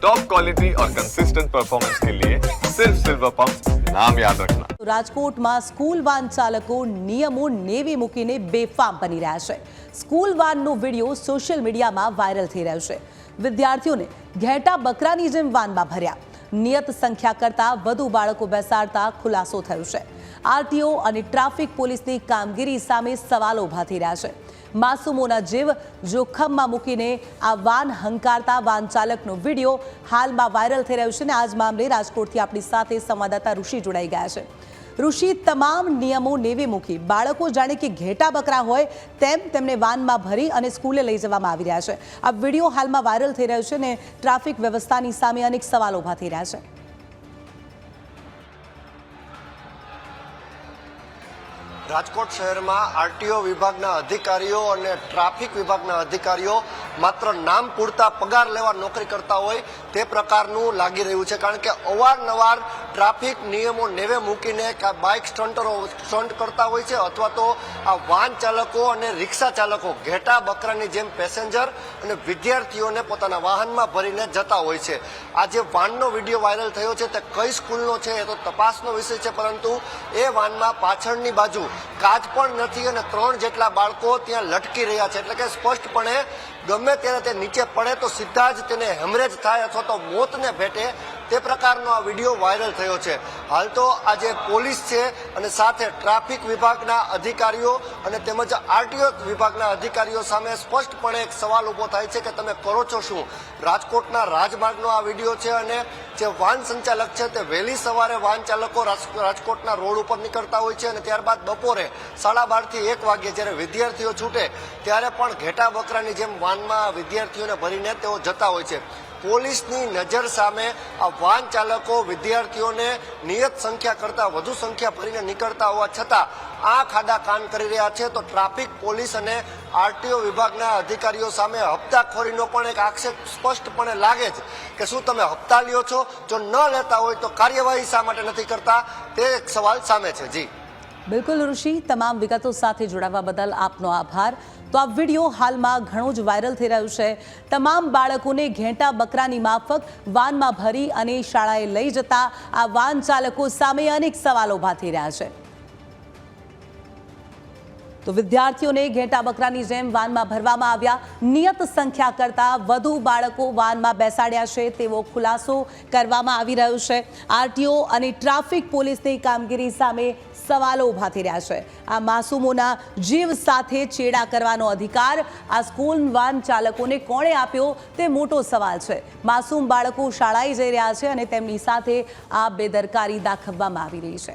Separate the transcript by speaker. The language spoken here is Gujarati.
Speaker 1: टॉप क्वालिटी और कंसिस्टेंट परफॉर्मेंस के लिए सिर्फ सिल्वर पंप नाम याद रखना।
Speaker 2: રાજકોટમાં સ્કૂલ વાન ચાલકો નિયમો નેવી મૂકીને બેફામ બની રહ્યા છે। સ્કૂલ વાનનો વિડીયો સોશિયલ મીડિયામાં વાયરલ થઈ રહ્યો છે। વિદ્યાર્થીઓને ઘેટા બકરાની જેમ વાનમાં ભર્યા, નિયત સંખ્યા કરતાં વધુ બાળકો બેસાડતા ખુલાસો થયો છે। આરટીઓ અને ટ્રાફિક પોલીસની કામગીરી સામે સવાલો ઊભા થઈ રહ્યા છે। માસૂમોના જીવ જોખમમાં મૂકીને આ વાન હંકારતા વાન ચાલકનો વિડીયો હાલમાં વાયરલ થઈ રહ્યો છે અને આજ મામલે રાજકોટથી આપણી સાથે સંવાદદાતા ઋષિ જોડાઈ ગયા છે। ઋષિ, તમામ નિયમો નેવે મૂકી બાળકો જાણે કે ઘેટા બકરા હોય તેમ તેમને વાનમાં ભરી અને સ્કૂલે લઈ જવામાં આવી રહ્યા છે। આ વિડીયો હાલમાં વાયરલ થઈ રહ્યો છે અને ટ્રાફિક વ્યવસ્થાની સામે અનેક સવાલો ઊભા થઈ રહ્યા છે।
Speaker 3: રાજકોટ શહેરમાં આરટીઓ વિભાગના અધિકારીઓ અને ટ્રાફિક વિભાગના અધિકારીઓ માત્ર નામ પૂરતા પગાર લેવા નોકરી કરતા હોય તે પ્રકારનું લાગી રહ્યું છે, કારણ કે અવારનવાર ટ્રાફિક નિયમો નેવે મૂકીને બાઇક સ્ટન્ટ કરતા હોય છે અથવા તો આ વાહન ચાલકો અને રિક્ષા ચાલકો ઘેટા બકરાની જેમ પેસેન્જર અને વિદ્યાર્થીઓને પોતાના વાહનમાં ભરીને જતા હોય છે। આ જે વાનનો વિડીયો વાયરલ થયો છે તે કઈ સ્કૂલનો છે એ તો તપાસનો વિષય છે, પરંતુ એ વાનમાં પાછળની બાજુ કાચ પણ નથી અને 3 જેટલા બાળકો ત્યાં લટકી રહ્યા છે, એટલે કે સ્પષ્ટપણે ગમે ત્યારે તે નીચે પડે તો સીધા જ તેને હેમરેજ થાય અથવા તો મોતને ભેટે તે પ્રકારનો આ વિડીયો વાયરલ થયો છે। હાલ તો આજે પોલીસ છે અને સાથે ટ્રાફિક વિભાગના અધિકારીઓ અને તેમજ આરટીઓ વિભાગના અધિકારીઓ સામે સ્પષ્ટપણે એક સવાલ ઊભો થાય છે કે તમે કરો છો શું? રાજકોટના રાજમાર્ગનો આ વિડીયો છે અને જે વાહન સંચાલક છે તે વહેલી સવારે વાહન ચાલકો રાજકોટના રોડ ઉપર નીકળતા હોય છે અને ત્યારબાદ બપોરે 12:30 થી 1 વાગ્યે જ્યારે વિદ્યાર્થીઓ છૂટે ત્યારે પણ ઘેટા બકરાની જેમ વાનમાં વિદ્યાર્થીઓને ભરીને તેઓ જતા હોય છે। પોલીસની નજર સામે આ વાહન ચાલકો વિદ્યાર્થીઓને નિયત સંખ્યા કરતાં વધુ સંખ્યા ભરીને નીકળતા હોવા છતાં આ ખાડા કાન કરી રહ્યા છે, તો ટ્રાફિક પોલીસ અને આરટીઓ વિભાગના અધિકારીઓ સામે હપ્તાખોરીનો પણ એક આક્ષેપ સ્પષ્ટપણે લાગે છે કે શું તમે હપ્તા લ્યો છો? જો ન લેતા હોય તો કાર્યવાહી શા માટે નથી કરતા? તે એક સવાલ સામે છે। જી
Speaker 2: બિલકુલ ઋષિ, તમામ વિગતો સાથે જોડાવા બદલ આપનો આભાર। તો આ વિડીયો હાલમાં ઘણો જ વાયરલ થઈ રહ્યો છે। તમામ બાળકોને ઘેટા બકરાની માફક વાનમાં ભરી અને શાળાએ લઈ જતા આ વાન ચાલકો સામે અનેક સવાલો ઊભા થઈ રહ્યા છે। તો વિદ્યાર્થીઓને ઘેટા બકરાની જેમ વાનમાં ભરવામાં આવ્યા, નિયત સંખ્યા કરતાં વધુ બાળકો વાનમાં બેસાડ્યા છે તેવો ખુલાસો કરવામાં આવી રહ્યો છે। આરટીઓ અને ટ્રાફિક પોલીસની કામગીરી સામે સવાલો ઊભા થઈ રહ્યા છે। આ માસૂમોના જીવ સાથે ચેડા કરવાનો અધિકાર આ સ્કૂલ વાન ચાલકોને કોણે આપ્યો તે મોટો સવાલ છે। માસૂમ બાળકો શાળાએ જઈ રહ્યા છે અને તેમની સાથે આ બેદરકારી દાખવવામાં આવી રહી છે।